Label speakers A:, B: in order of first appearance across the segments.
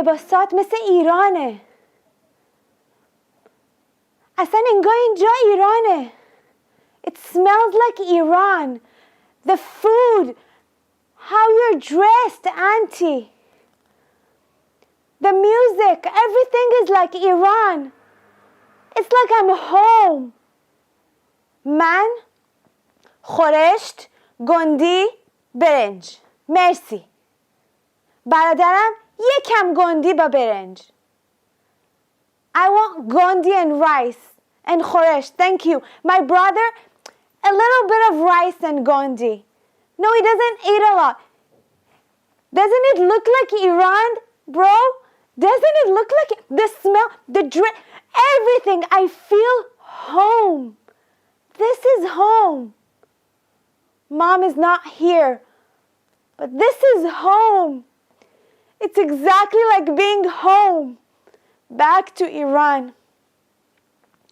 A: لباسات مثل ایرانه. اصلا انگار اینجا ایرانه. It smells like Iran. The food, how you're dressed, auntie. The music, everything is like Iran. It's like I'm home. من خورشت گندی برنج. مرسی. برادرم یکم گندی با برنج. I want gondi and rice and khoresh. Thank you. My brother, a little bit of rice and gondi. No, he doesn't eat a lot. Doesn't it look like Iran, bro? Doesn't it look like it? The smell, the drink, everything. I feel home. This is home. Mom is not here, but this is home. It's exactly like being home. Back to Iran.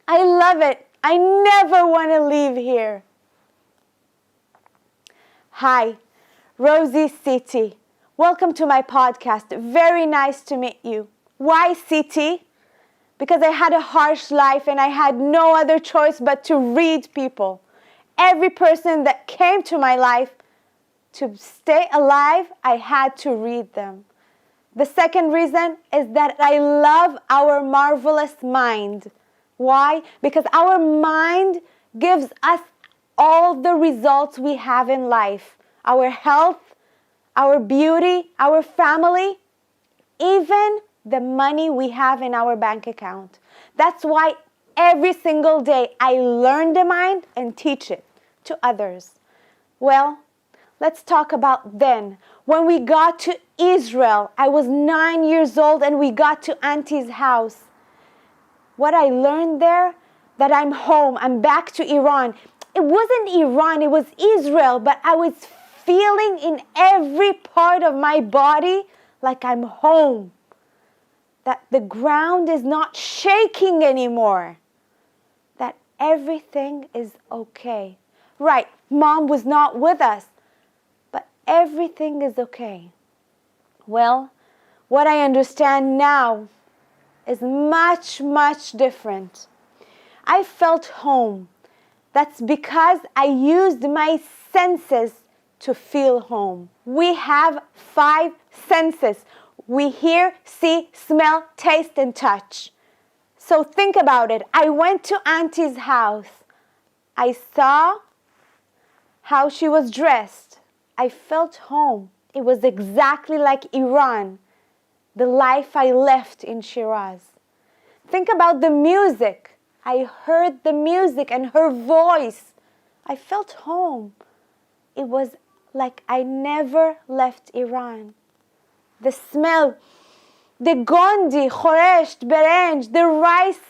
A: I love it. I never want to leave here. Hi, RoziCT. Welcome to my podcast. Very nice to meet you. Why City? Because I had a harsh life and I had no other choice but to read people. Every person that came to my life, to stay alive, I had to read them. The second reason is that I love our marvelous mind. Why? Because our mind gives us all the results we have in life. Our health, our beauty, our family, even the money we have in our bank account. That's why every single day I learn the mind and teach it to others. Well, let's talk about then. When we got to Israel, I was 9 years old and we got to Auntie's house. What I learned there, that I'm home, I'm back to Iran. It wasn't Iran, it was Israel, but I was feeling in every part of my body like I'm home. That the ground is not shaking anymore. That everything is okay. Right, Mom was not with us, but everything is okay. Well, what I understand now is much, much different. I felt home. That's because I used my senses to feel home. We have 5 senses. We hear, see, smell, taste, and touch. So think about it. I went to Auntie's house. I saw how she was dressed. I felt home. It was exactly like Iran, the life I left in Shiraz. Think about the music. I heard the music and her voice. I felt home. It was like I never left Iran. The smell, the gondi, khoresht, berenj, the rice,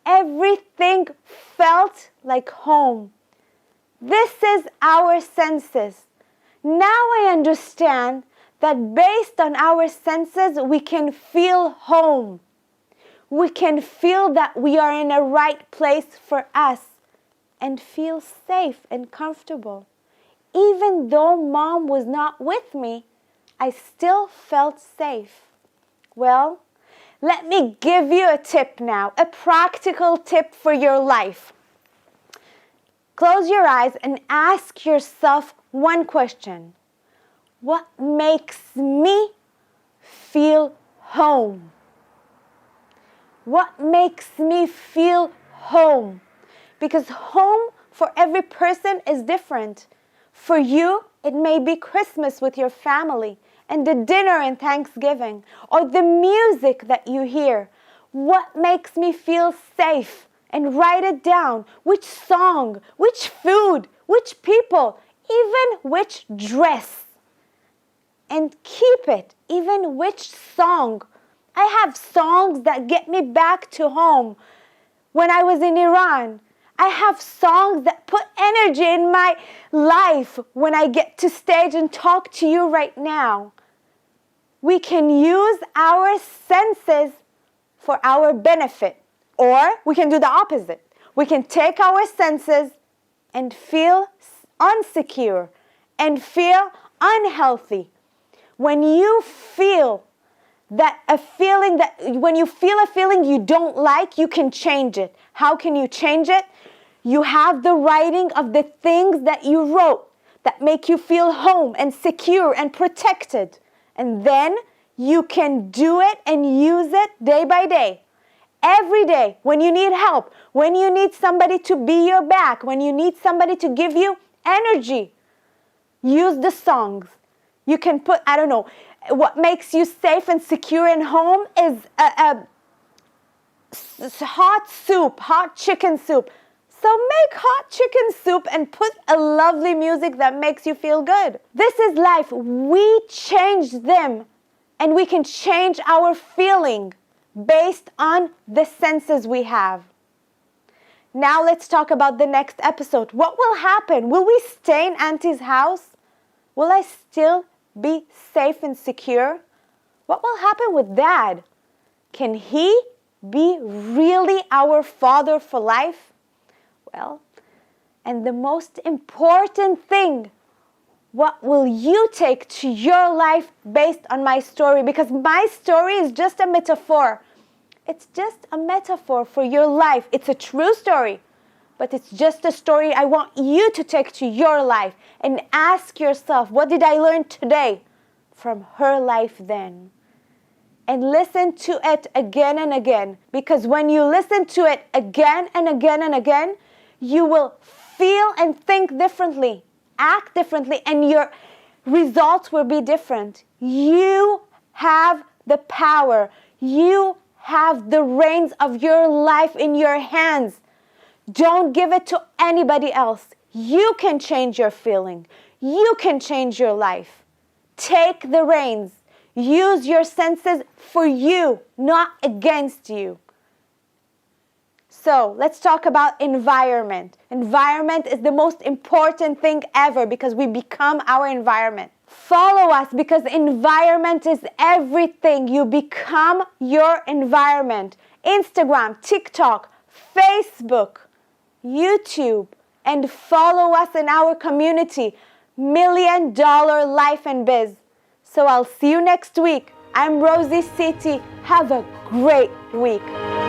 A: everything felt like home. This is our senses. Now I understand that based on our senses, we can feel home. We can feel that we are in a right place for us and feel safe and comfortable. Even though Mom was not with me, I still felt safe. Well, let me give you a tip now, a practical tip for your life. Close your eyes and ask yourself one question. What makes me feel home? What makes me feel home? Because home for every person is different. For you, it may be Christmas with your family and the dinner and Thanksgiving, or the music that you hear. What makes me feel safe? And write it down. Which song, which food, which people, even which dress. And keep it, even which song. I have songs that get me back to home. When I was in Iran, I have songs that put energy in my life when I get to stage and talk to you right now. We can use our senses for our benefit. Or we can do the opposite. We can take our senses and feel insecure and feel unhealthy. When you feel that a feeling that when you feel a feeling you don't like, you can change it. How can you change it? You have the writing of the things that you wrote that make you feel home and secure and protected. And then you can do it and use it day by day. Every day, when you need help, when you need somebody to be your back, when you need somebody to give you energy, use the songs. You can put, I don't know, what makes you safe and secure in home is a hot soup, hot chicken soup. So make hot chicken soup and put a lovely music that makes you feel good. This is life. We change them, and we can change our feeling based on the senses we have. Now let's talk about the next episode. What will happen? Will we stay in Auntie's house? Will I still be safe and secure? What will happen with Dad? Can he be really our father for life? Well, and the most important thing, what will you take to your life based on my story? Because my story is just a metaphor. It's just a metaphor for your life. It's a true story, but it's just a story I want you to take to your life and ask yourself, what did I learn today from her life then? And listen to it again and again, because when you listen to it again and again and again, you will feel and think differently, act differently, and your results will be different. You have the power. You have the reins of your life in your hands. Don't give it to anybody else. You can change your feeling. You can change your life. Take the reins. Use your senses for you, not against you. So let's talk about environment. Environment is the most important thing ever because we become our environment. Follow us because environment is everything. You become your environment. Instagram, TikTok, Facebook, YouTube, and follow us in our community, $1 Million Life and Biz. So I'll see you next week. I'm RoziCT. Have a great week.